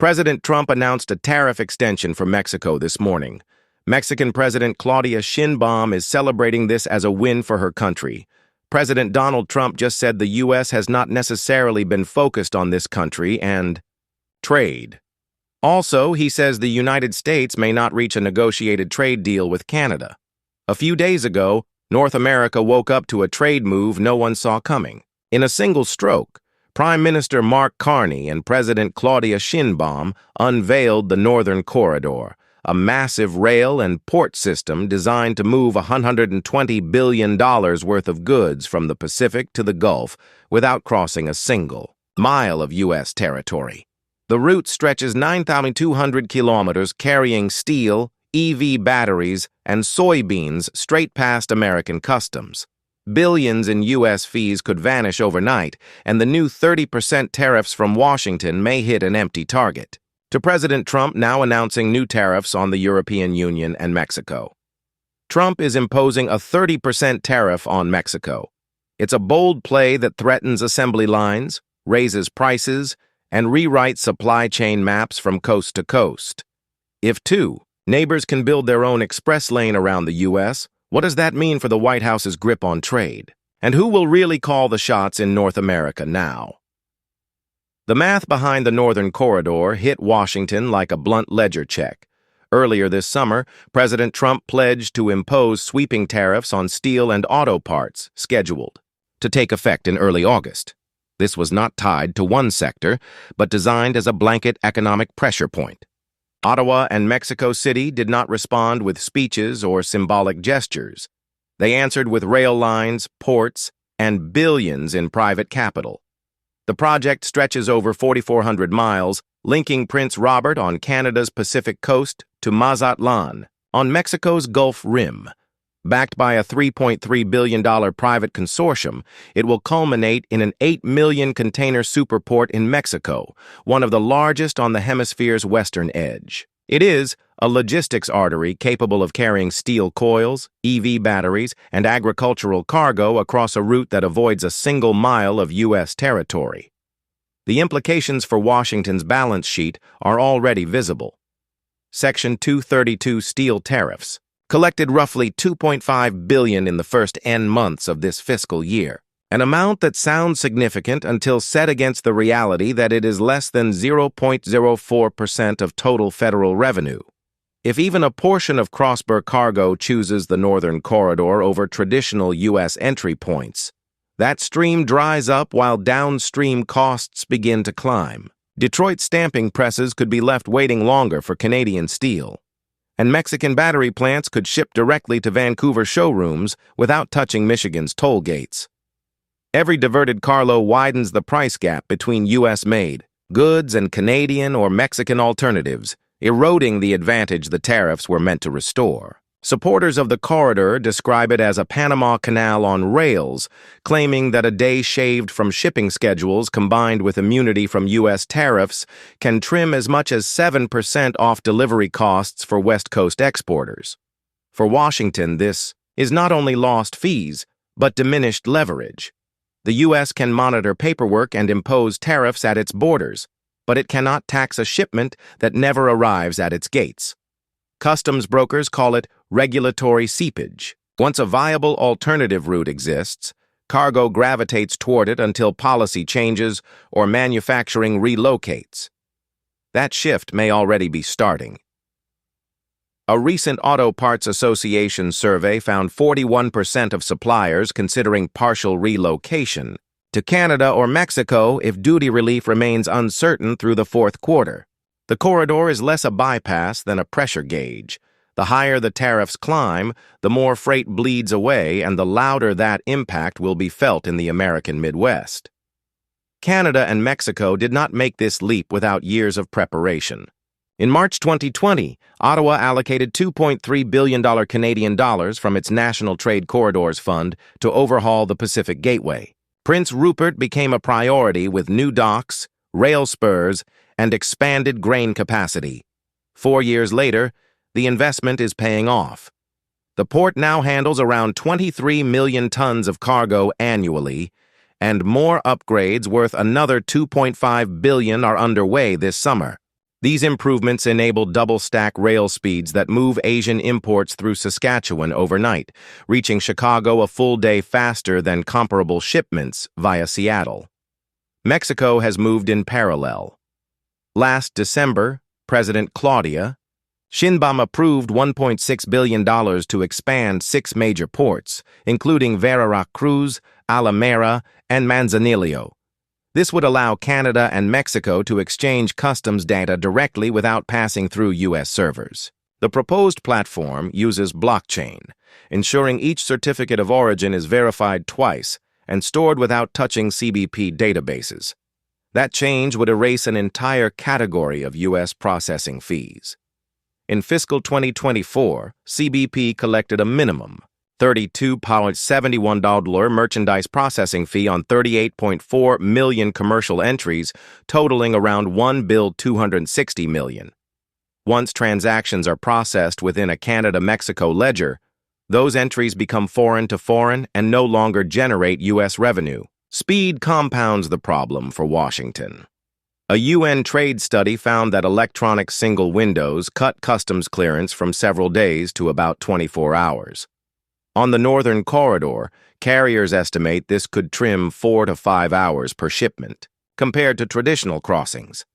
President Trump announced a tariff extension for Mexico this morning. Mexican President Claudia Sheinbaum is celebrating this as a win for her country. President Donald Trump just said the U.S. has not necessarily been focused on this country and trade. Also, he says the United States may not reach a negotiated trade deal with Canada. A few days ago, North America woke up to a trade move no one saw coming. In a single stroke, Prime Minister Mark Carney and President Claudia Sheinbaum unveiled the Northern Corridor, a massive rail and port system designed to move $120 billion worth of goods from the Pacific to the Gulf without crossing a single mile of U.S. territory. The route stretches 9,200 kilometers, carrying steel, EV batteries, and soybeans straight past American customs. Billions in U.S. fees could vanish overnight, and the new 30% tariffs from Washington may hit an empty target. To President Trump now announcing new tariffs on the European Union and Mexico. Trump is imposing a 30% tariff on Mexico. It's a bold play that threatens assembly lines, raises prices, and rewrites supply chain maps from coast to coast. If, too, neighbors can build their own express lane around the U.S., what does that mean for the White House's grip on trade? And who will really call the shots in North America now? The math behind the Northern Corridor hit Washington like a blunt ledger check. Earlier this summer, President Trump pledged to impose sweeping tariffs on steel and auto parts, scheduled to take effect in early August. This was not tied to one sector, but designed as a blanket economic pressure point. Ottawa and Mexico City did not respond with speeches or symbolic gestures. They answered with rail lines, ports, and billions in private capital. The project stretches over 4,400 miles, linking Prince Robert on Canada's Pacific coast to Mazatlan on Mexico's Gulf Rim. Backed by a $3.3 billion private consortium, it will culminate in an 8 million container superport in Mexico, one of the largest on the hemisphere's western edge. It is a logistics artery capable of carrying steel coils, EV batteries, and agricultural cargo across a route that avoids a single mile of U.S. territory. The implications for Washington's balance sheet are already visible. Section 232 steel tariffs collected roughly $2.5 billion in the first N months of this fiscal year, an amount that sounds significant until set against the reality that it is less than 0.04% of total federal revenue. If even a portion of cross-border cargo chooses the Northern Corridor over traditional U.S. entry points, that stream dries up while downstream costs begin to climb. Detroit stamping presses could be left waiting longer for Canadian steel, and Mexican battery plants could ship directly to Vancouver showrooms without touching Michigan's toll gates. Every diverted carload widens the price gap between U.S.-made goods and Canadian or Mexican alternatives, eroding the advantage the tariffs were meant to restore. Supporters of the corridor describe it as a Panama Canal on rails, claiming that a day shaved from shipping schedules combined with immunity from U.S. tariffs can trim as much as 7% off delivery costs for West Coast exporters. For Washington, this is not only lost fees, but diminished leverage. The U.S. can monitor paperwork and impose tariffs at its borders, but it cannot tax a shipment that never arrives at its gates. Customs brokers call it regulatory seepage. Once a viable alternative route exists, cargo gravitates toward it until policy changes or manufacturing relocates. That shift may already be starting. A recent Auto Parts Association survey found 41% of suppliers considering partial relocation to Canada or Mexico if duty relief remains uncertain through the fourth quarter. The corridor is less a bypass than a pressure gauge. The higher the tariffs climb, the more freight bleeds away, and the louder that impact will be felt in the American Midwest. Canada and Mexico did not make this leap without years of preparation. In March 2020, Ottawa allocated $2.3 billion Canadian dollars from its National Trade Corridors Fund to overhaul the Pacific Gateway. Prince Rupert became a priority with new docks, rail spurs, and expanded grain capacity. 4 years later, the investment is paying off. The port now handles around 23 million tons of cargo annually, and more upgrades worth another $2.5 billion are underway this summer. These improvements enable double-stack rail speeds that move Asian imports through Saskatchewan overnight, reaching Chicago a full day faster than comparable shipments via Seattle. Mexico has moved in parallel. Last December, President Claudia Sheinbaum approved $1.6 billion to expand 6 major ports, including Veracruz, Alameda, and Manzanillo. This would allow Canada and Mexico to exchange customs data directly without passing through U.S. servers. The proposed platform uses blockchain, ensuring each certificate of origin is verified twice and stored without touching CBP databases. That change would erase an entire category of U.S. processing fees. In fiscal 2024, CBP collected a minimum $32.71 merchandise processing fee on 38.4 million commercial entries, totaling around $1.26 billion. Once transactions are processed within a Canada-Mexico ledger, those entries become foreign to foreign and no longer generate U.S. revenue. Speed compounds the problem for Washington. A UN trade study found that electronic single windows cut customs clearance from several days to about 24 hours. On the Northern Corridor, carriers estimate this could trim 4 to 5 hours per shipment, compared to traditional crossings,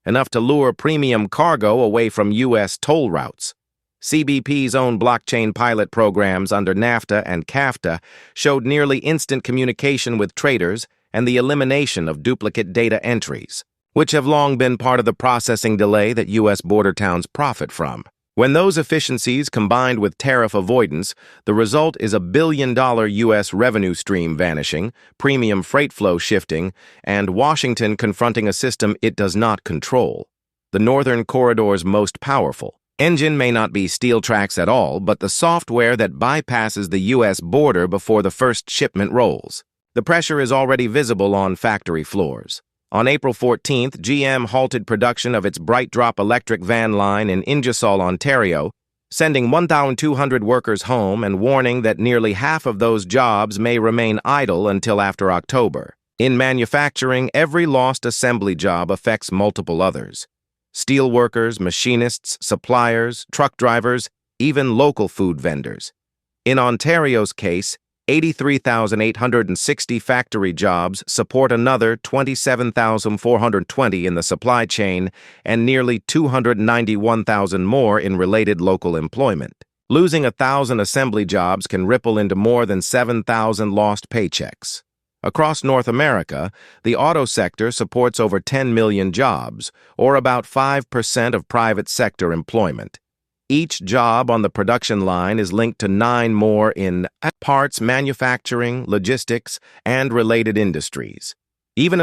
enough to lure premium cargo away from U.S. toll routes. CBP's own blockchain pilot programs under NAFTA and CAFTA showed nearly instant communication with traders and the elimination of duplicate data entries, which have long been part of the processing delay that U.S. border towns profit from. When those efficiencies combined with tariff avoidance, the result is a billion-dollar U.S. revenue stream vanishing, premium freight flow shifting, and Washington confronting a system it does not control. The Northern Corridor's most powerful engine may not be steel tracks at all, but the software that bypasses the U.S. border before the first shipment rolls. The pressure is already visible on factory floors. On April 14th, GM halted production of its Bright Drop electric van line in Ingersoll, Ontario, sending 1,200 workers home and warning that nearly half of those jobs may remain idle until after October. In manufacturing, every lost assembly job affects multiple others. Steel workers, machinists, suppliers, truck drivers, even local food vendors. In Ontario's case, 83,860 factory jobs support another 27,420 in the supply chain and nearly 291,000 more in related local employment. Losing 1,000 assembly jobs can ripple into more than 7,000 lost paychecks. Across North America, the auto sector supports over 10 million jobs, or about 5% of private sector employment. Each job on the production line is linked to 9 more in parts, manufacturing, logistics, and related industries. Even